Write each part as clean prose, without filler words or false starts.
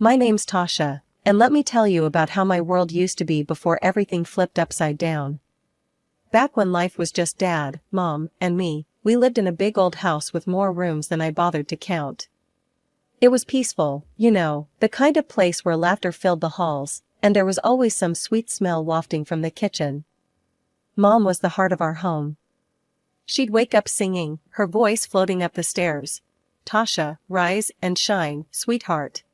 My name's Tasha, and let me tell you about how my world used to be before everything flipped upside down. Back when life was just Dad, Mom, and me, we lived in a big old house with more rooms than I bothered to count. It was peaceful, you know, the kind of place where laughter filled the halls, and there was always some sweet smell wafting from the kitchen. Mom was the heart of our home. She'd wake up singing, her voice floating up the stairs. "Tasha, rise and shine, sweetheart."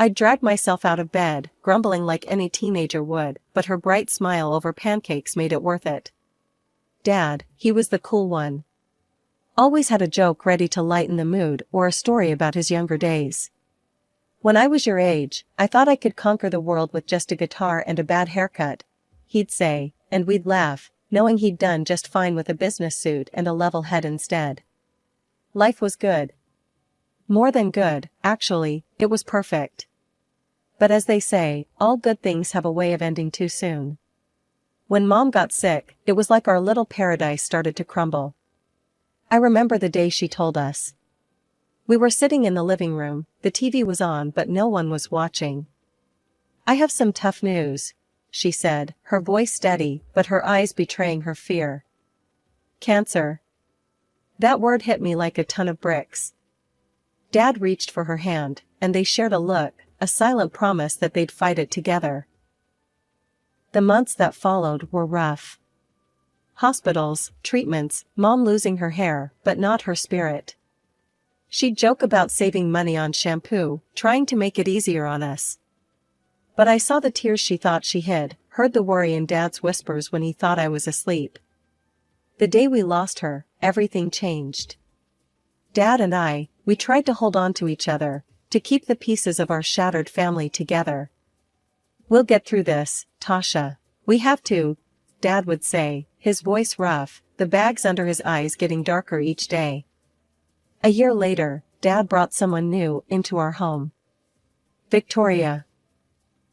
I'd drag myself out of bed, grumbling like any teenager would, but her bright smile over pancakes made it worth it. Dad, he was the cool one. Always had a joke ready to lighten the mood or a story about his younger days. "When I was your age, I thought I could conquer the world with just a guitar and a bad haircut," he'd say, and we'd laugh, knowing he'd done just fine with a business suit and a level head instead. Life was good. More than good, actually, it was perfect. But as they say, all good things have a way of ending too soon. When Mom got sick, it was like our little paradise started to crumble. I remember the day she told us. We were sitting in the living room, the TV was on but no one was watching. "I have some tough news," she said, her voice steady, but her eyes betraying her fear. "Cancer." That word hit me like a ton of bricks. Dad reached for her hand, and they shared a look, a silent promise that they'd fight it together. The months that followed were rough. Hospitals, treatments, Mom losing her hair, but not her spirit. She'd joke about saving money on shampoo, trying to make it easier on us. But I saw the tears she thought she hid, heard the worry in Dad's whispers when he thought I was asleep. The day we lost her, everything changed. Dad and I, we tried to hold on to each other, to keep the pieces of our shattered family together. "We'll get through this, Tasha. We have to," Dad would say, his voice rough, the bags under his eyes getting darker each day. A year later, Dad brought someone new into our home. Victoria.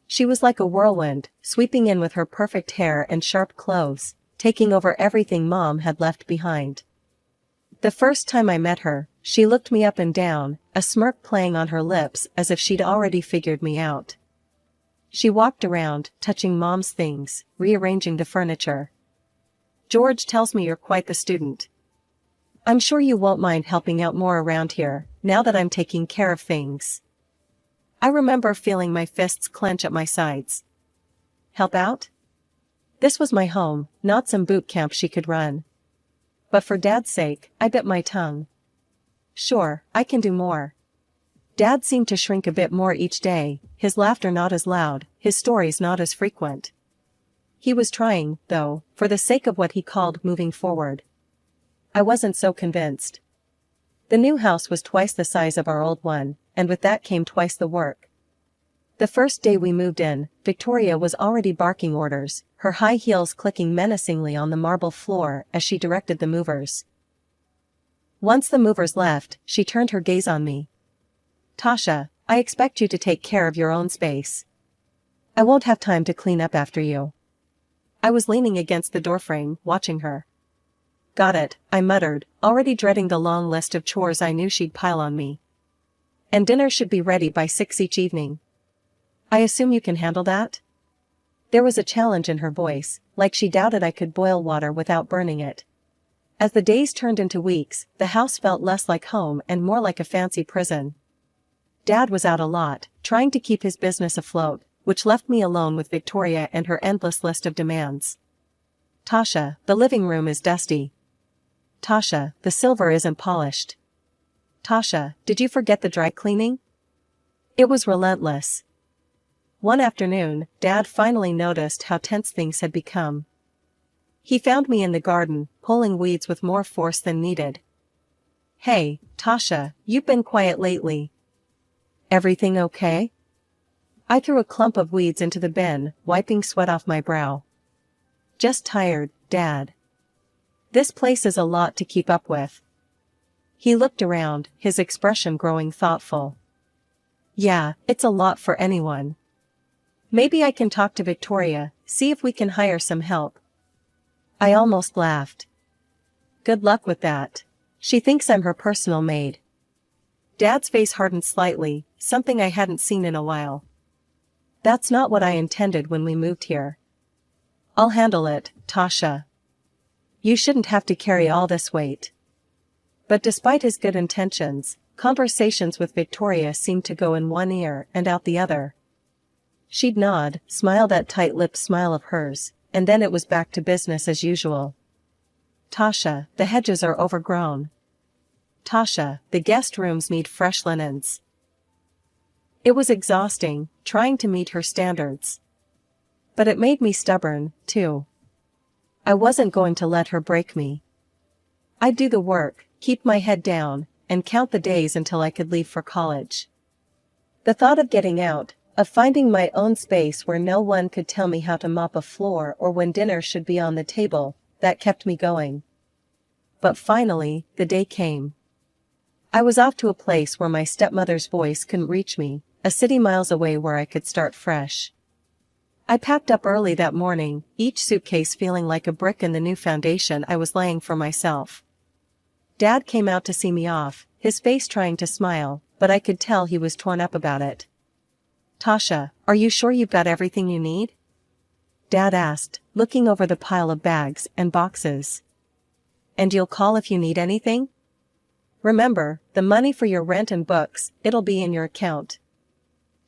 She was like a whirlwind, sweeping in with her perfect hair and sharp clothes, taking over everything Mom had left behind. The first time I met her, she looked me up and down, a smirk playing on her lips as if she'd already figured me out. She walked around, touching Mom's things, rearranging the furniture. "George tells me you're quite the student. I'm sure you won't mind helping out more around here, now that I'm taking care of things." I remember feeling my fists clench at my sides. Help out? This was my home, not some boot camp she could run. But for Dad's sake, I bit my tongue. "Sure, I can do more." Dad seemed to shrink a bit more each day, his laughter not as loud, his stories not as frequent. He was trying, though, for the sake of what he called moving forward. I wasn't so convinced. The new house was twice the size of our old one, and with that came twice the work. The first day we moved in, Victoria was already barking orders, her high heels clicking menacingly on the marble floor as she directed the movers. Once the movers left, she turned her gaze on me. "Tasha, I expect you to take care of your own space. I won't have time to clean up after you." I was leaning against the doorframe, watching her. "Got it," I muttered, already dreading the long list of chores I knew she'd pile on me. "And dinner should be ready by 6 each evening. I assume you can handle that?" There was a challenge in her voice, like she doubted I could boil water without burning it. As the days turned into weeks, the house felt less like home and more like a fancy prison. Dad was out a lot, trying to keep his business afloat, which left me alone with Victoria and her endless list of demands. "Tasha, the living room is dusty." "Tasha, the silver isn't polished." "Tasha, did you forget the dry cleaning?" It was relentless. One afternoon, Dad finally noticed how tense things had become. He found me in the garden, pulling weeds with more force than needed. "Hey, Tasha, you've been quiet lately. Everything okay?" I threw a clump of weeds into the bin, wiping sweat off my brow. "Just tired, Dad. This place is a lot to keep up with." He looked around, his expression growing thoughtful. "Yeah, it's a lot for anyone. Maybe I can talk to Victoria, see if we can hire some help." I almost laughed. "Good luck with that. She thinks I'm her personal maid." Dad's face hardened slightly, something I hadn't seen in a while. That's not what I intended when we moved here. I'll handle it, Tasha. You shouldn't have to carry all this weight. But despite his good intentions, conversations with Victoria seemed to go in one ear and out the other. She'd nod, smile that tight-lipped smile of hers, and then it was back to business as usual. Tasha, the hedges are overgrown. Tasha, the guest rooms need fresh linens. It was exhausting, trying to meet her standards. But it made me stubborn, too. I wasn't going to let her break me. I'd do the work, keep my head down, and count the days until I could leave for college. The thought of getting out, of finding my own space where no one could tell me how to mop a floor or when dinner should be on the table, that kept me going. But finally, the day came. I was off to a place where my stepmother's voice couldn't reach me, a city miles away where I could start fresh. I packed up early that morning, each suitcase feeling like a brick in the new foundation I was laying for myself. Dad came out to see me off, his face trying to smile, but I could tell he was torn up about it. Tasha, are you sure you've got everything you need? Dad asked, looking over the pile of bags and boxes. And you'll call if you need anything? Remember, the money for your rent and books, it'll be in your account.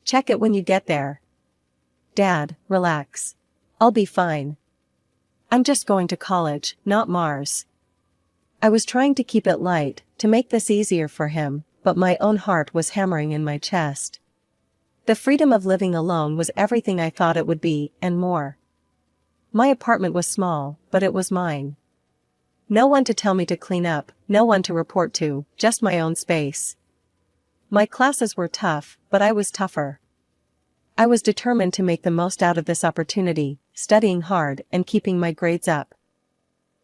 Check it when you get there. Dad, relax. I'll be fine. I'm just going to college, not Mars. I was trying to keep it light, to make this easier for him, but my own heart was hammering in my chest. The freedom of living alone was everything I thought it would be, and more. My apartment was small, but it was mine. No one to tell me to clean up, no one to report to, just my own space. My classes were tough, but I was tougher. I was determined to make the most out of this opportunity, studying hard and keeping my grades up.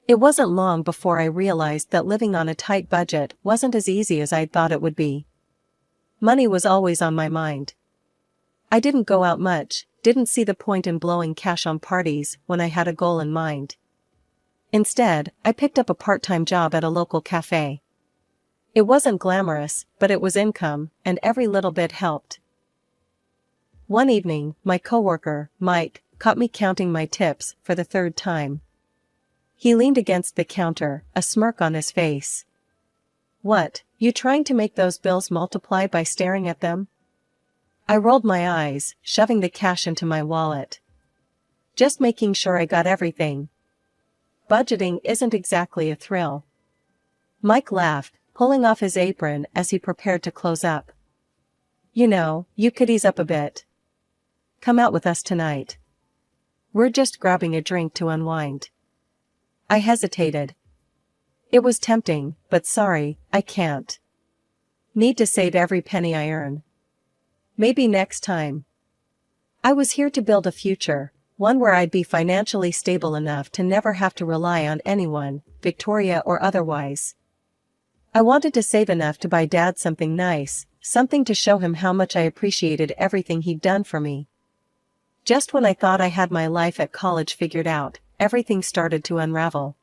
It wasn't long before I realized that living on a tight budget wasn't as easy as I'd thought it would be. Money was always on my mind. I didn't go out much, didn't see the point in blowing cash on parties when I had a goal in mind. Instead, I picked up a part-time job at a local cafe. It wasn't glamorous, but it was income, and every little bit helped. One evening, my coworker, Mike, caught me counting my tips for the third time. He leaned against the counter, a smirk on his face. What, you trying to make those bills multiply by staring at them? I rolled my eyes, shoving the cash into my wallet. Just making sure I got everything. Budgeting isn't exactly a thrill. Mike laughed, pulling off his apron as he prepared to close up. You know, you could ease up a bit. Come out with us tonight. We're just grabbing a drink to unwind. I hesitated. It was tempting, but sorry, I can't. Need to save every penny I earn. Maybe next time. I was here to build a future, one where I'd be financially stable enough to never have to rely on anyone, Victoria or otherwise. I wanted to save enough to buy Dad something nice, something to show him how much I appreciated everything he'd done for me. Just when I thought I had my life at college figured out, everything started to unravel.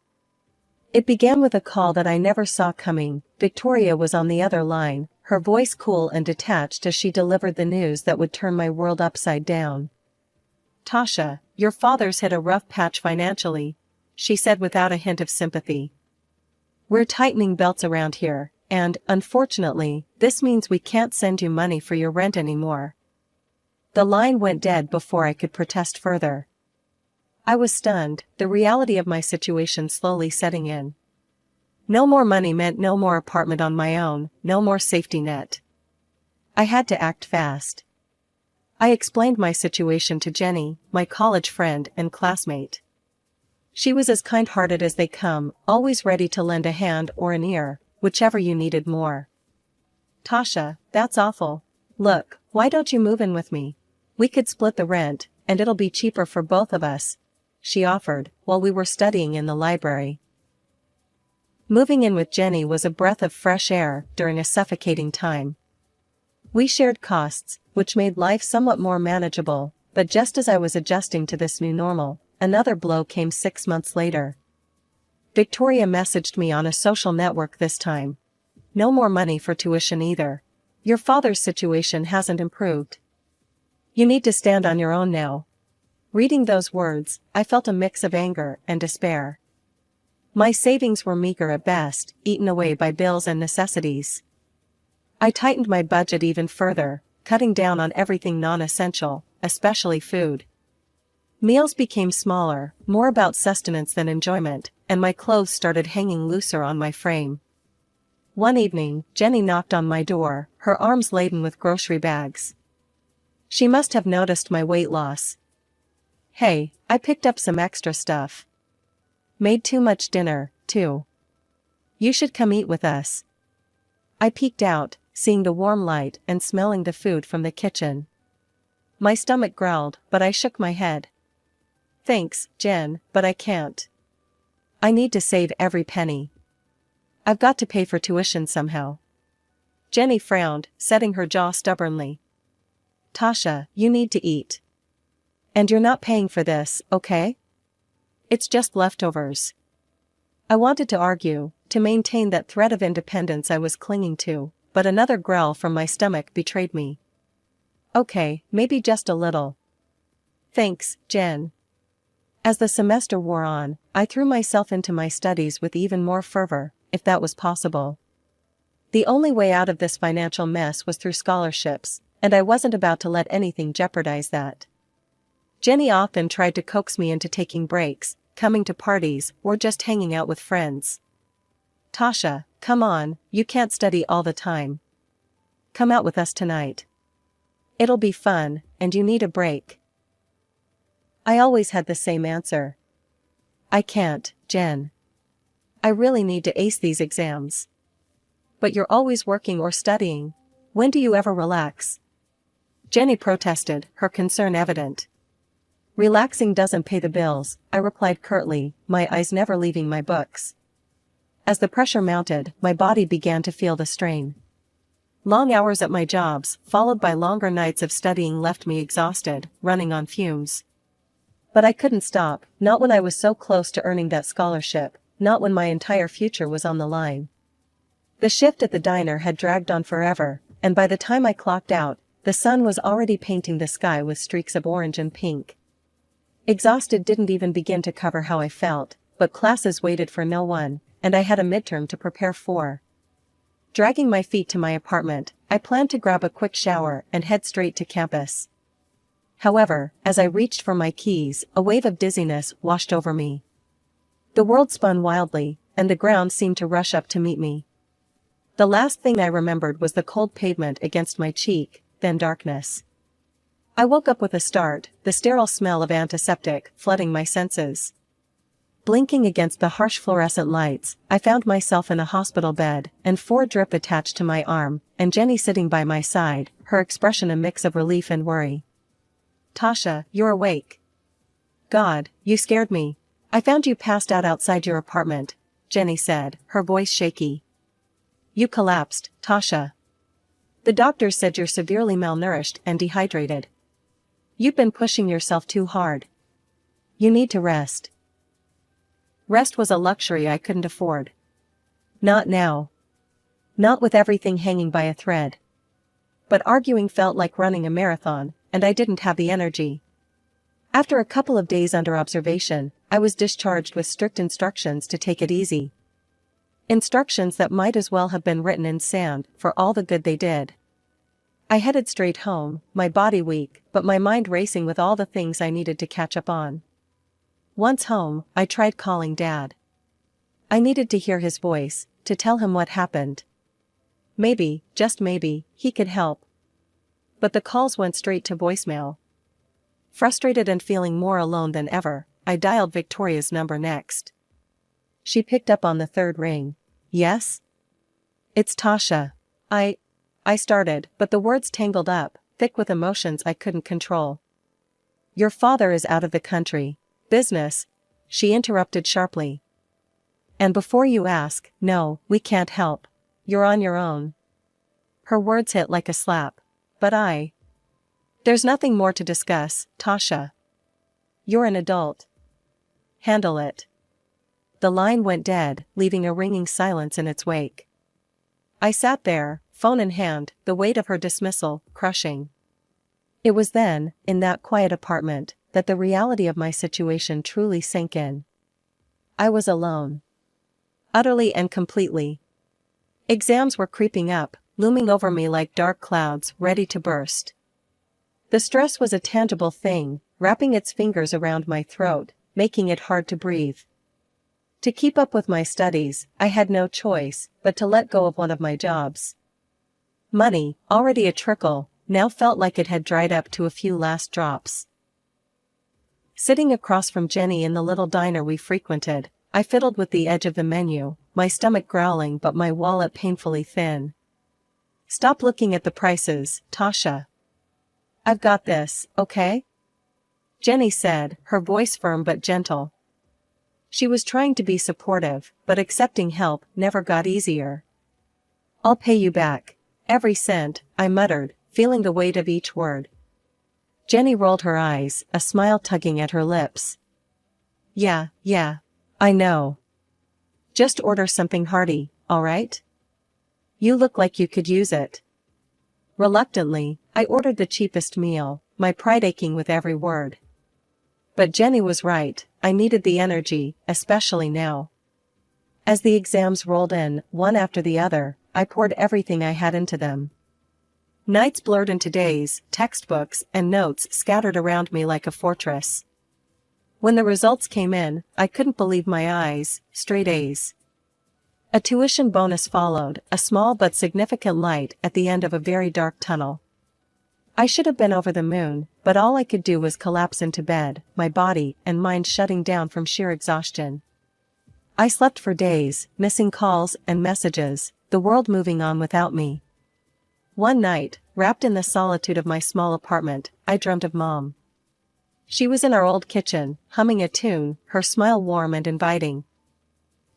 It began with a call that I never saw coming. Victoria was on the other line, her voice cool and detached as she delivered the news that would turn my world upside down. Tasha, your father's hit a rough patch financially, she said without a hint of sympathy. We're tightening belts around here, and, unfortunately, this means we can't send you money for your rent anymore. The line went dead before I could protest further. I was stunned, the reality of my situation slowly setting in. No more money meant no more apartment on my own, no more safety net. I had to act fast. I explained my situation to Jenny, my college friend and classmate. She was as kind-hearted as they come, always ready to lend a hand or an ear, whichever you needed more. Tasha, that's awful. Look, why don't you move in with me? We could split the rent, and it'll be cheaper for both of us, she offered, while we were studying in the library. Moving in with Jenny was a breath of fresh air during a suffocating time. We shared costs, which made life somewhat more manageable, but just as I was adjusting to this new normal, another blow came 6 months later. Victoria messaged me on a social network this time. No more money for tuition either. Your father's situation hasn't improved. You need to stand on your own now. Reading those words, I felt a mix of anger and despair. My savings were meager at best, eaten away by bills and necessities. I tightened my budget even further, cutting down on everything non-essential, especially food. Meals became smaller, more about sustenance than enjoyment, and my clothes started hanging looser on my frame. One evening, Jenny knocked on my door, her arms laden with grocery bags. She must have noticed my weight loss. "Hey, I picked up some extra stuff. Made too much dinner, too. You should come eat with us." I peeked out, seeing the warm light and smelling the food from the kitchen. My stomach growled, but I shook my head. "Thanks, Jen, but I can't. I need to save every penny. I've got to pay for tuition somehow." Jenny frowned, setting her jaw stubbornly. "Tasha, you need to eat. And you're not paying for this, okay? It's just leftovers." I wanted to argue, to maintain that thread of independence I was clinging to, but another growl from my stomach betrayed me. "Okay, maybe just a little. Thanks, Jen." As the semester wore on, I threw myself into my studies with even more fervor, if that was possible. The only way out of this financial mess was through scholarships, and I wasn't about to let anything jeopardize that. Jenny often tried to coax me into taking breaks, coming to parties, or just hanging out with friends. "Tasha, come on, you can't study all the time. Come out with us tonight. It'll be fun, and you need a break." I always had the same answer. "I can't, Jen. I really need to ace these exams." "But you're always working or studying. When do you ever relax?" Jenny protested, her concern evident. "Relaxing doesn't pay the bills," I replied curtly, my eyes never leaving my books. As the pressure mounted, my body began to feel the strain. Long hours at my jobs, followed by longer nights of studying, left me exhausted, running on fumes. But I couldn't stop, not when I was so close to earning that scholarship, not when my entire future was on the line. The shift at the diner had dragged on forever, and by the time I clocked out, the sun was already painting the sky with streaks of orange and pink. Exhausted didn't even begin to cover how I felt, but classes waited for no one, and I had a midterm to prepare for. Dragging my feet to my apartment, I planned to grab a quick shower and head straight to campus. However, as I reached for my keys, a wave of dizziness washed over me. The world spun wildly, and the ground seemed to rush up to meet me. The last thing I remembered was the cold pavement against my cheek, then darkness. I woke up with a start, the sterile smell of antiseptic flooding my senses. Blinking against the harsh fluorescent lights, I found myself in a hospital bed, and 4 drip attached to my arm, and Jenny sitting by my side, her expression a mix of relief and worry. "Tasha, you're awake. God, you scared me. I found you passed out outside your apartment," Jenny said, her voice shaky. "You collapsed, Tasha. The doctors said you're severely malnourished and dehydrated. You've been pushing yourself too hard. You need to rest." Rest was a luxury I couldn't afford. Not now. Not with everything hanging by a thread. But arguing felt like running a marathon, and I didn't have the energy. After a couple of days under observation, I was discharged with strict instructions to take it easy. Instructions that might as well have been written in sand, for all the good they did. I headed straight home, my body weak, but my mind racing with all the things I needed to catch up on. Once home, I tried calling Dad. I needed to hear his voice, to tell him what happened. Maybe, just maybe, he could help. But the calls went straight to voicemail. Frustrated and feeling more alone than ever, I dialed Victoria's number next. She picked up on the 3rd ring. "Yes? It's Tasha. I started, but the words tangled up, thick with emotions I couldn't control. "Your father is out of the country. Business," she interrupted sharply. "And before you ask, no, we can't help. You're on your own." Her words hit like a slap. But "There's nothing more to discuss, Tasha. You're an adult. Handle it." The line went dead, leaving a ringing silence in its wake. I sat there, phone in hand, the weight of her dismissal, crushing. It was then, in that quiet apartment, that the reality of my situation truly sank in. I was alone. Utterly and completely. Exams were creeping up, looming over me like dark clouds ready to burst. The stress was a tangible thing, wrapping its fingers around my throat, making it hard to breathe. To keep up with my studies, I had no choice but to let go of one of my jobs. Money, already a trickle, now felt like it had dried up to a few last drops. Sitting across from Jenny in the little diner we frequented, I fiddled with the edge of the menu, my stomach growling but my wallet painfully thin. "Stop looking at the prices, Tasha. I've got this, okay?" Jenny said, her voice firm but gentle. She was trying to be supportive, but accepting help never got easier. "I'll pay you back. Every cent," I muttered, feeling the weight of each word. Jenny rolled her eyes, a smile tugging at her lips. Yeah, I know. Just order something hearty, alright? You look like you could use it." Reluctantly, I ordered the cheapest meal, my pride aching with every word. But Jenny was right, I needed the energy, especially now. As the exams rolled in, one after the other, I poured everything I had into them. Nights blurred into days, textbooks and notes scattered around me like a fortress. When the results came in, I couldn't believe my eyes, straight A's. A tuition bonus followed, a small but significant light at the end of a very dark tunnel. I should have been over the moon, but all I could do was collapse into bed, my body and mind shutting down from sheer exhaustion. I slept for days, missing calls and messages, the world moving on without me. One night, wrapped in the solitude of my small apartment, I dreamt of Mom. She was in our old kitchen, humming a tune, her smile warm and inviting.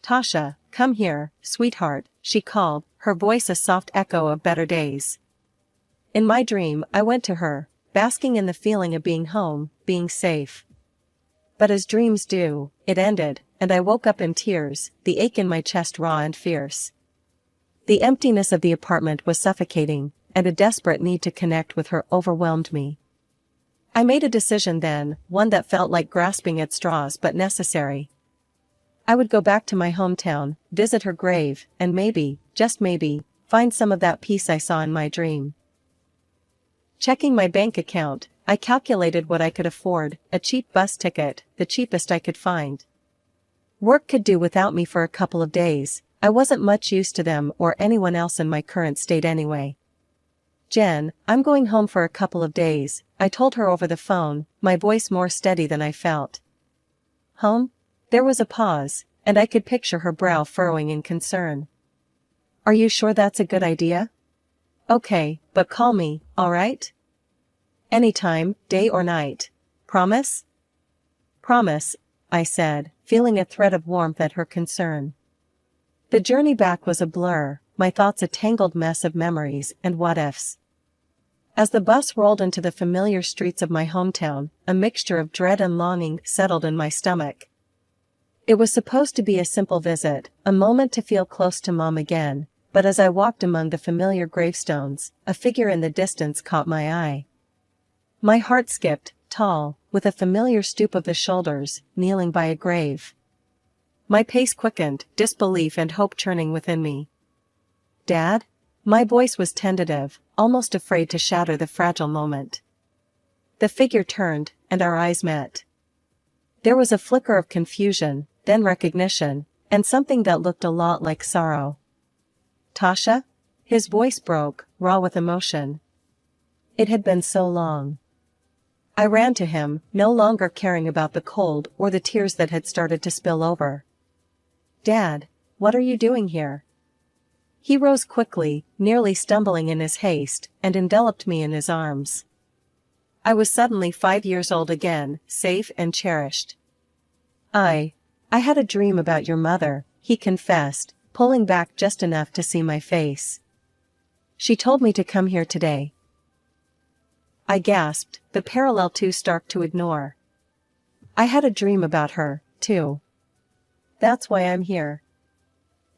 "Tasha, come here, sweetheart," she called, her voice a soft echo of better days. In my dream, I went to her, basking in the feeling of being home, being safe. But as dreams do, it ended, and I woke up in tears, the ache in my chest raw and fierce. The emptiness of the apartment was suffocating, and a desperate need to connect with her overwhelmed me. I made a decision then, one that felt like grasping at straws but necessary. I would go back to my hometown, visit her grave, and maybe, just maybe, find some of that peace I saw in my dream. Checking my bank account, I calculated what I could afford, a cheap bus ticket, the cheapest I could find. Work could do without me for a couple of days, I wasn't much use to them or anyone else in my current state anyway. "Jen, I'm going home for a couple of days," I told her over the phone, my voice more steady than I felt. "Home?" There was a pause, and I could picture her brow furrowing in concern. "Are you sure that's a good idea?" "Okay, but call me, alright?" "Anytime, day or night. Promise?" "Promise," I said, feeling a thread of warmth at her concern. The journey back was a blur, my thoughts a tangled mess of memories and what-ifs. As the bus rolled into the familiar streets of my hometown, a mixture of dread and longing settled in my stomach. It was supposed to be a simple visit, a moment to feel close to Mom again, but as I walked among the familiar gravestones, a figure in the distance caught my eye. My heart skipped, tall, with a familiar stoop of the shoulders, kneeling by a grave. My pace quickened, disbelief and hope churning within me. "Dad?" My voice was tentative, almost afraid to shatter the fragile moment. The figure turned, and our eyes met. There was a flicker of confusion, then recognition, and something that looked a lot like sorrow. "Tasha?" His voice broke, raw with emotion. It had been so long. I ran to him, no longer caring about the cold or the tears that had started to spill over. "Dad, what are you doing here?" He rose quickly, nearly stumbling in his haste, and enveloped me in his arms. I was suddenly 5 years old again, safe and cherished. I had a dream about your mother," he confessed, pulling back just enough to see my face. "She told me to come here today." I gasped, the parallel too stark to ignore. I had a dream about her, too. "That's why I'm here."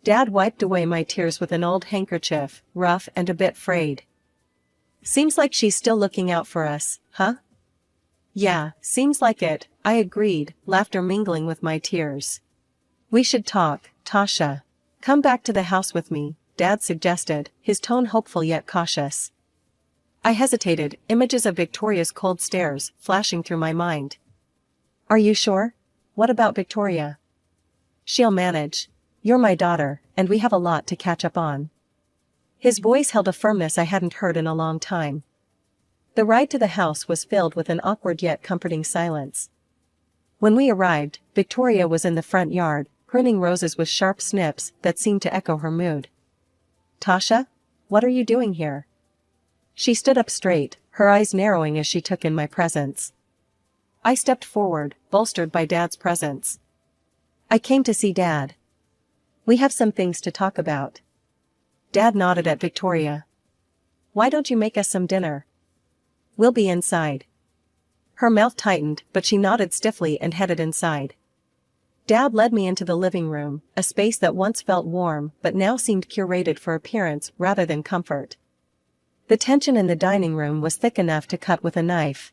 Dad wiped away my tears with an old handkerchief, rough and a bit frayed. Seems like she's still looking out for us, huh? Yeah, seems like it, I agreed, laughter mingling with my tears. We should talk, Tasha. Come back to the house with me, Dad suggested, his tone hopeful yet cautious. I hesitated, images of Victoria's cold stares flashing through my mind. Are you sure? What about Victoria? She'll manage. You're my daughter, and we have a lot to catch up on. His voice held a firmness I hadn't heard in a long time. The ride to the house was filled with an awkward yet comforting silence. When we arrived, Victoria was in the front yard, pruning roses with sharp snips that seemed to echo her mood. Tasha? What are you doing here? She stood up straight, her eyes narrowing as she took in my presence. I stepped forward, bolstered by Dad's presence. I came to see Dad. We have some things to talk about. Dad nodded at Victoria. Why don't you make us some dinner? We'll be inside. Her mouth tightened, but she nodded stiffly and headed inside. Dad led me into the living room, a space that once felt warm but now seemed curated for appearance rather than comfort. The tension in the dining room was thick enough to cut with a knife.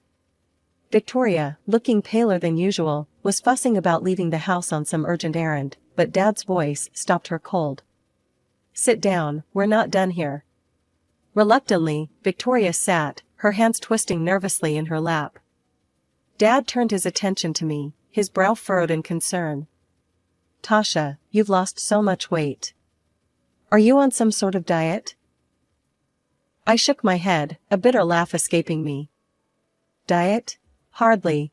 Victoria, looking paler than usual, was fussing about leaving the house on some urgent errand, but Dad's voice stopped her cold. Sit down, we're not done here. Reluctantly, Victoria sat, her hands twisting nervously in her lap. Dad turned his attention to me, his brow furrowed in concern. Tasha, you've lost so much weight. Are you on some sort of diet? I shook my head, a bitter laugh escaping me. Diet? Hardly.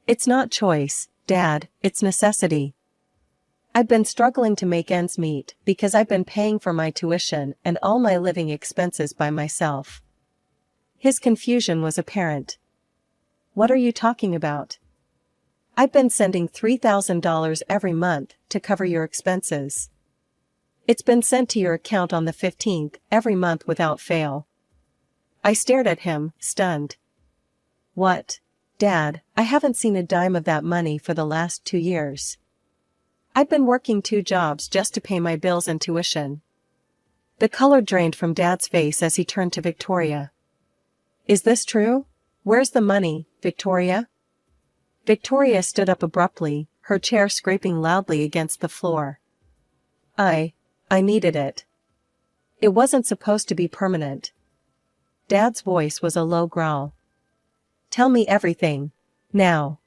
It's not choice, Dad, it's necessity. I've been struggling to make ends meet because I've been paying for my tuition and all my living expenses by myself. His confusion was apparent. What are you talking about? I've been sending $3,000 every month to cover your expenses. It's been sent to your account on the 15th every month without fail. I stared at him, stunned. What? Dad, I haven't seen a dime of that money for the last 2 years. I've been working 2 jobs just to pay my bills and tuition. The color drained from Dad's face as he turned to Victoria. Is this true? Where's the money, Victoria? Victoria stood up abruptly, her chair scraping loudly against the floor. I needed it. It wasn't supposed to be permanent. Dad's voice was a low growl. Tell me everything. Now.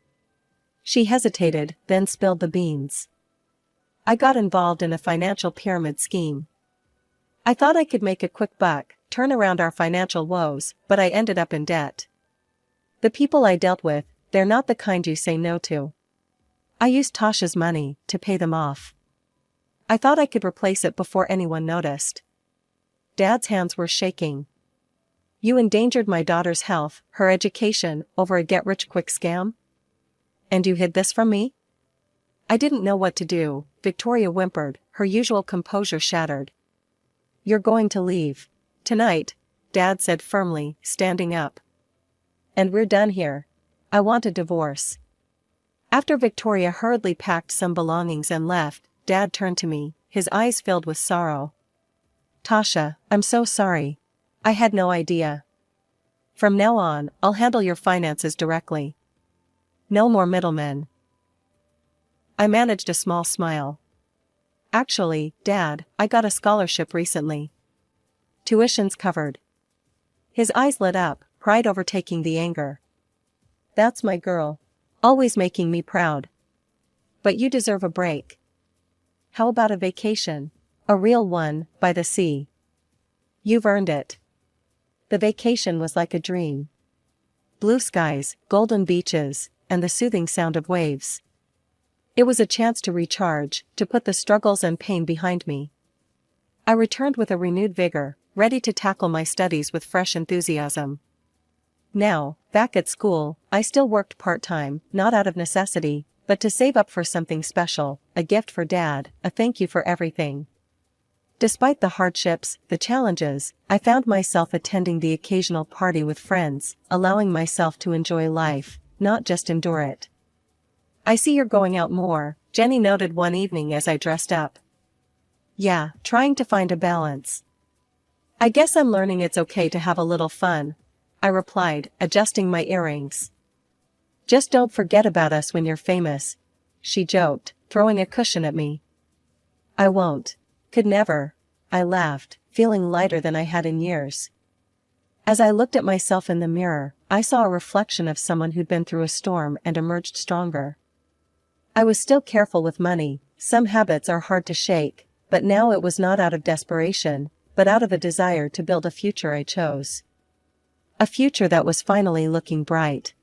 She hesitated, then spilled the beans. I got involved in a financial pyramid scheme. I thought I could make a quick buck, turn around our financial woes, but I ended up in debt. The people I dealt with, they're not the kind you say no to. I used Tasha's money to pay them off. I thought I could replace it before anyone noticed. Dad's hands were shaking. You endangered my daughter's health, her education, over a get-rich-quick scam? And you hid this from me? I didn't know what to do, Victoria whimpered, her usual composure shattered. You're going to leave. Tonight, Dad said firmly, standing up. And we're done here. I want a divorce. After Victoria hurriedly packed some belongings and left, Dad turned to me, his eyes filled with sorrow. Tasha, I'm so sorry. I had no idea. From now on, I'll handle your finances directly. No more middlemen. I managed a small smile. Actually, Dad, I got a scholarship recently. Tuition's covered. His eyes lit up, pride overtaking the anger. That's my girl. Always making me proud. But you deserve a break. How about a vacation? A real one, by the sea. You've earned it. The vacation was like a dream. Blue skies, golden beaches, and the soothing sound of waves. It was a chance to recharge, to put the struggles and pain behind me. I returned with a renewed vigor, ready to tackle my studies with fresh enthusiasm. Now, back at school, I still worked part-time, not out of necessity, but to save up for something special, a gift for Dad, a thank you for everything. Despite the hardships, the challenges, I found myself attending the occasional party with friends, allowing myself to enjoy life, not just endure it. I see you're going out more, Jenny noted one evening as I dressed up. Yeah, trying to find a balance. I guess I'm learning it's okay to have a little fun, I replied, adjusting my earrings. Just don't forget about us when you're famous, she joked, throwing a cushion at me. I won't. Could never, I laughed, feeling lighter than I had in years. As I looked at myself in the mirror, I saw a reflection of someone who'd been through a storm and emerged stronger. I was still careful with money, some habits are hard to shake, but now it was not out of desperation, but out of a desire to build a future I chose. A future that was finally looking bright.